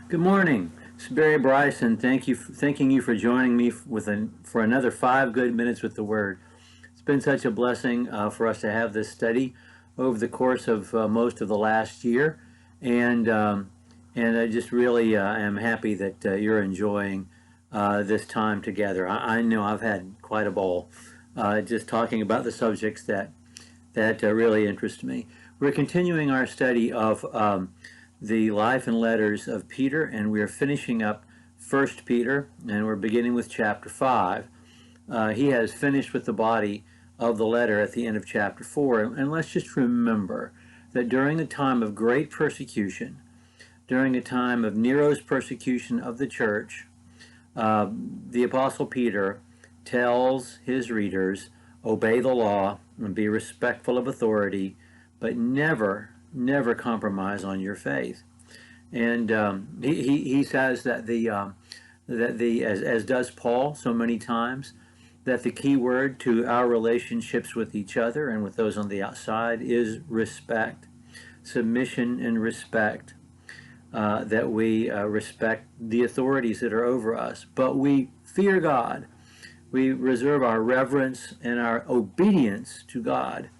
Good morning. It's Barry Bryson. Thanking you for joining me for another 5 good minutes with the Word. It's been such a blessing for us to have this study over the course of most of the last year, and I just really am happy that you're enjoying this time together. I know I've had quite a ball just talking about the subjects that really interest me. We're continuing our study of the life and letters of Peter, and we are finishing up 1 Peter, and we're beginning with chapter 5. He has finished with the body of the letter at the end of chapter 4, and let's just remember that during the time of great persecution, during a time of Nero's persecution of the church, the Apostle Peter tells his readers, obey the law and be respectful of authority, but never compromise on your faith. And he says that as does Paul so many times, that the key word to our relationships with each other and with those on the outside is respect, submission and respect. That we respect the authorities that are over us, but we fear God. We reserve our reverence and our obedience to God.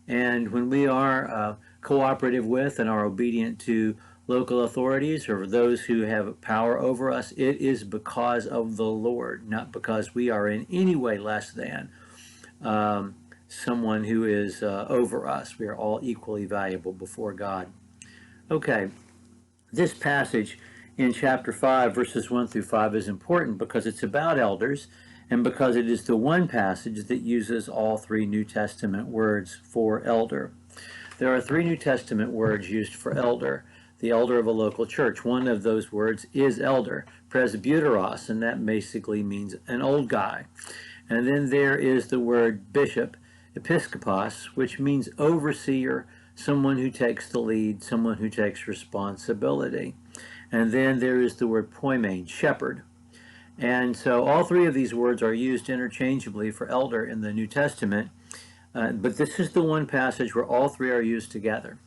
And when we are cooperative with and are obedient to local authorities or those who have power over us, it is because of the Lord, not because we are in any way less than someone who is over us. We are all equally valuable before God. Okay, this passage in chapter 5, verses 1 through 5 is important because it's about elders and because it is the one passage that uses all three New Testament words for elder. There are three New Testament words used for elder, the elder of a local church. One of those words is elder, presbyteros, and that basically means an old guy. And then there is the word bishop, episkopos, which means overseer, someone who takes the lead, someone who takes responsibility. And then there is the word poimen, shepherd. And so all three of these words are used interchangeably for elder in the New Testament, but this is the one passage where all three are used together.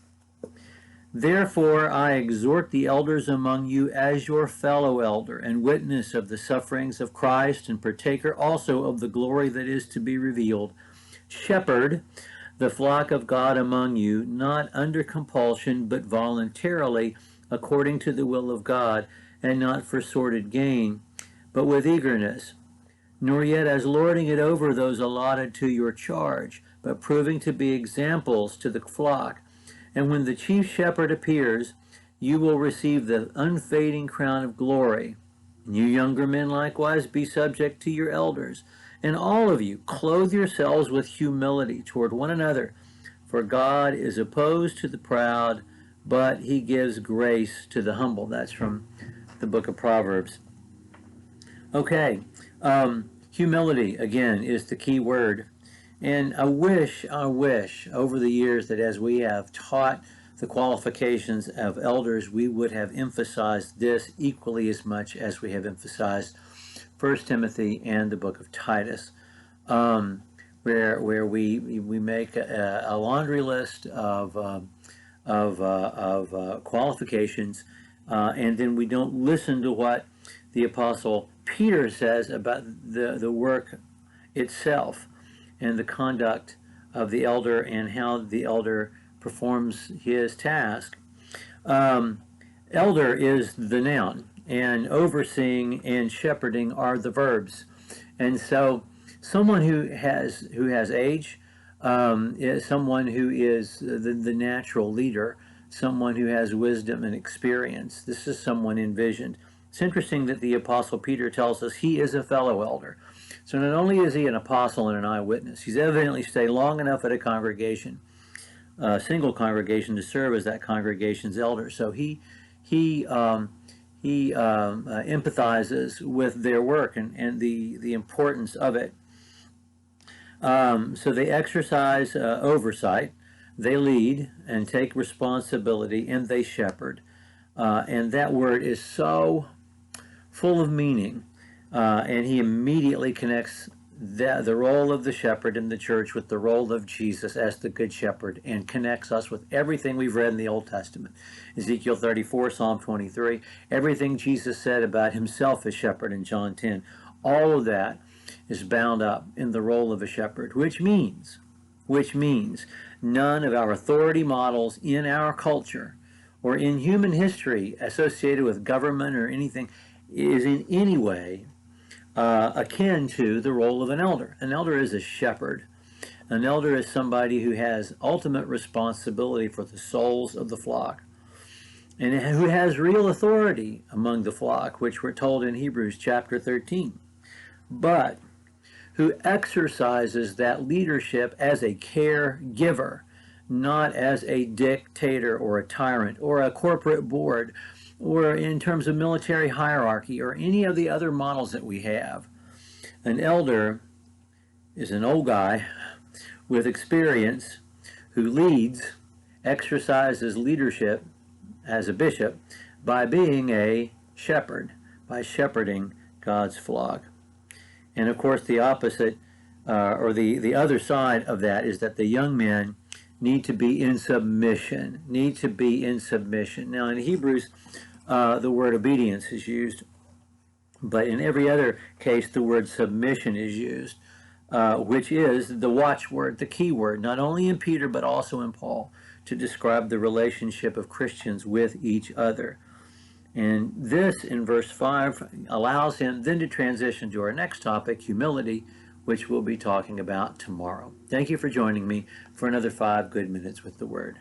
Therefore I exhort the elders among you as your fellow elder and witness of the sufferings of Christ and partaker also of the glory that is to be revealed. Shepherd the flock of God among you, not under compulsion, but voluntarily, according to the will of God, and not for sordid gain, but with eagerness, nor yet as lording it over those allotted to your charge, but proving to be examples to the flock. And when the chief shepherd appears, you will receive the unfading crown of glory. And you younger men likewise be subject to your elders. And all of you, clothe yourselves with humility toward one another, for God is opposed to the proud, but he gives grace to the humble. That's from the book of Proverbs. Okay, humility, again, is the key word. And I wish over the years that as we have taught the qualifications of elders, we would have emphasized this equally as much as we have emphasized 1 Timothy and the book of Titus, where we make a laundry list of qualifications, and then we don't listen to what the Apostle Peter says about the work itself and the conduct of the elder and how the elder performs his task. Elder is the noun, and overseeing and shepherding are the verbs. And so someone who has age is someone who is the natural leader, someone who has wisdom and experience. This is someone envisioned. It's interesting that the Apostle Peter tells us he is a fellow elder. So not only is he an apostle and an eyewitness, he's evidently stayed long enough at a congregation, a single congregation, to serve as that congregation's elder. So he empathizes with their work and the importance of it. So they exercise oversight, they lead and take responsibility, and they shepherd. And that word is so full of meaning, and he immediately connects the role of the shepherd in the church with the role of Jesus as the good shepherd, and connects us with everything we've read in the Old Testament. Ezekiel 34, Psalm 23, everything Jesus said about himself as shepherd in John 10. All of that is bound up in the role of a shepherd, which means none of our authority models in our culture or in human history associated with government or anything is in any way akin to the role of an elder. An elder is a shepherd. An elder is somebody who has ultimate responsibility for the souls of the flock and who has real authority among the flock, which we're told in Hebrews chapter 13, but who exercises that leadership as a caregiver, not as a dictator or a tyrant or a corporate board, or in terms of military hierarchy or any of the other models that we have. An elder is an old guy with experience who leads, exercises leadership as a bishop by being a shepherd, by shepherding God's flock. And of course the opposite, or the other side of that, is that the young men need to be in submission, Now in Hebrews, the word obedience is used, but in every other case the word submission is used, which is the watchword, the key word, not only in Peter but also in Paul, to describe the relationship of Christians with each other. And this, in verse 5, allows him then to transition to our next topic, humility, which we'll be talking about tomorrow. Thank you for joining me for another 5 good minutes with the Word.